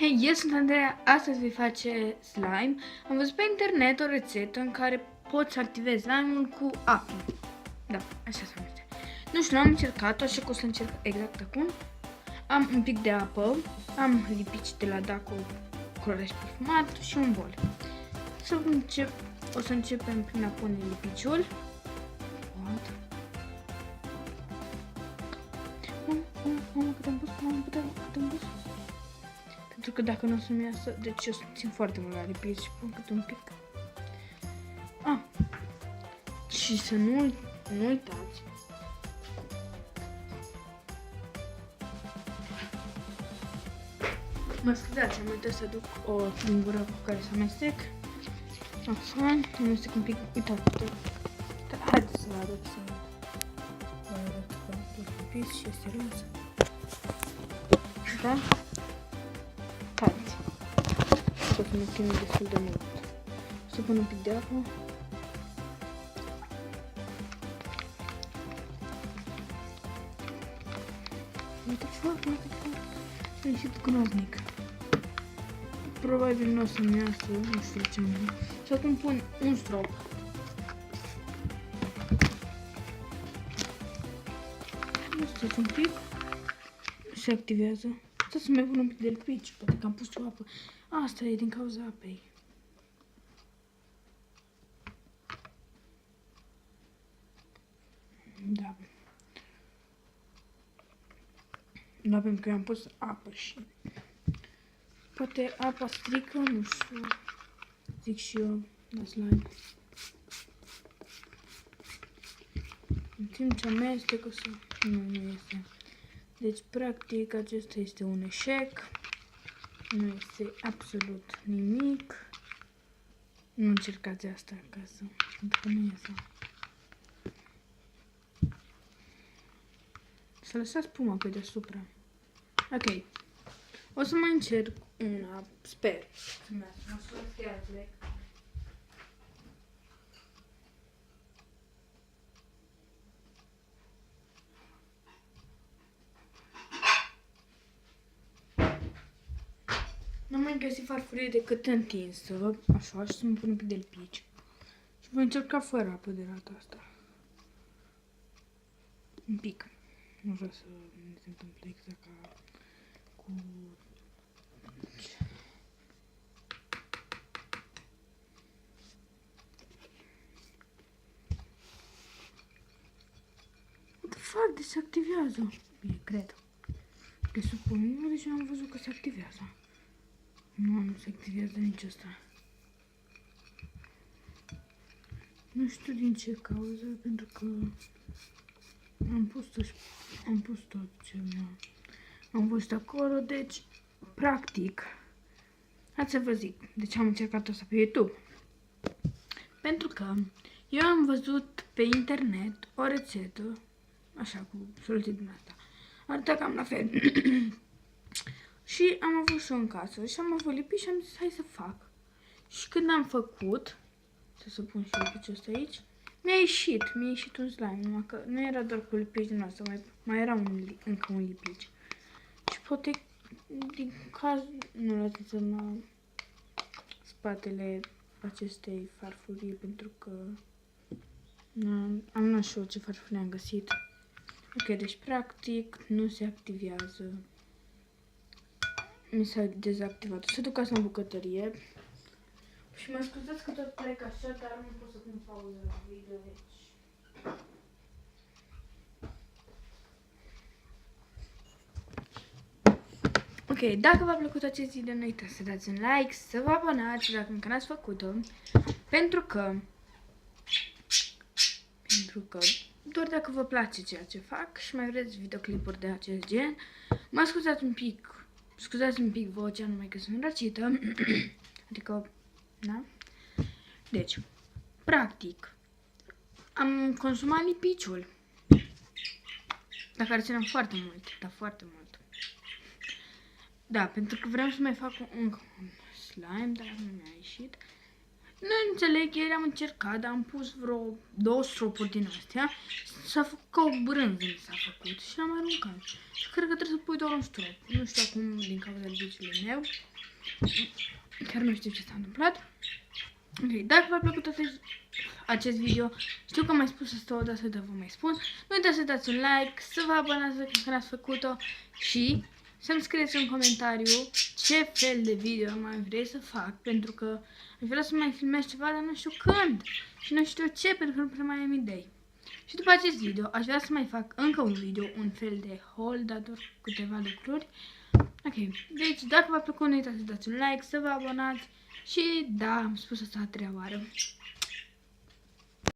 Hei, eu sunt Andreea, astăzi voi face slime. Am văzut pe internet o rețetă în care poți să activezi slime-ul cu apă. Da, așa se numește. Nu știu, am încercat-o, așa că o să încerc exact acum. Am un pic de apă, am lipici de la Daco Coloraj Parfumat și un bol. O să începem prin a pune lipiciul. Pentru că dacă nu o să-mi iasă, deci eu țin foarte mult la lipici și pun câte un pic. Și să nu uitați. Mă scuzați, am uitat să aduc o lingură cu care să amestec. Așa, amestec un pic, uitați. Haideți să vă arăt că lipici și este roz. Da? Haideți. O să mă chime destul de mult. O să pun un pic de apă. Uite foarte, a ieșit groaznic. Probabil nu o să-mi iasă, nu știu ce am. Și acum pun un strop. Stați un pic. Se activează. Stați să mai pun un pic de lipici, poate că am pus o apă. Asta e din cauza apei. Da. Da, pentru că eu am pus apă și poate apa strică, nu știu. Zic și eu la slime. În timp ce amestec o să... Nu este. Deci, practic, acesta este un eșec. Nu este absolut nimic. Nu încercați asta acasă, pentru că nu iese. Să lăsați spuma pe deasupra. Ok. O să mai încerc una, sper. Să-mi iasă. Nu am mai găsit farfurie decât întinsă, așa, și să-mi pun un pic de lipici. Și voi încerca fără apă de data asta. Un pic. Nu vreau să ne se întâmple exact ca cu... What the fuck? Deci se activează. Bine, cred. Presupun, nu, deci nu am văzut că se activează. Nu se activează nici ăsta. Nu știu din ce cauză, pentru că am pus tot ce am văzut acolo, deci, practic, hai să vă zic, deci am încercat asta pe YouTube. Pentru că eu am văzut pe internet o rețetă, așa, cu soluție din asta. Arăta cam la fel. Și am avut și în casă și am avut lipici și am zis hai să fac. Și când am făcut, să pun și lipiciul ăsta aici, mi-a ieșit un slime, numai că nu era doar cu lipici din asta, mai era încă un lipici. Și poate din caz nu lăsați în spatele acestei farfurii, pentru că nu știu ce farfurie am găsit. Ok, deci practic nu se activează. Mi s-a dezactivat. O să duc asta în bucătărie. Și mă scuzați că tot plec așa, dar nu pot să pun pauză la video, deci... Ok, dacă v-a plăcut acest video, nu uitați să dați un like, să vă abonați dacă încă n-ați făcut-o. Pentru că doar dacă vă place ceea ce fac și mai vreți videoclipuri de acest gen, mă scuzați un pic vocea, numai că sunt răcită. Adică, da? Deci, practic, am consumat lipiciul, la care țineam foarte mult, dar foarte mult. Da, pentru că vreau să mai fac un slime, dar nu mi-a ieșit. Nu înțeleg, ieri am încercat, dar am pus vreo 2 stropuri din astea. S-a făcut ca o brânză mi s-a făcut și l-am aruncat. Și cred că trebuie să pui doar un strop. Nu știu acum din cauza lipiciului meu. Chiar nu știu ce s-a întâmplat. Ok, dacă v-a plăcut acest video, știu că am mai spus asta o dată, dar vă mai spun. Nu uitați să dați un like, să vă abonați dacă n-ați făcut-o și să-mi scrieți în comentariu ce fel de video mai vreți să fac, pentru că vreau să mai filmez ceva, dar nu știu când și nu știu ce, pentru că nu prea mai am idei. Și după acest video aș vrea să mai fac încă un video, un fel de haul, dar doar câteva lucruri. Ok, deci dacă v-a plăcut, nu uitați să dați un like, să vă abonați și da, am spus asta a treia oară.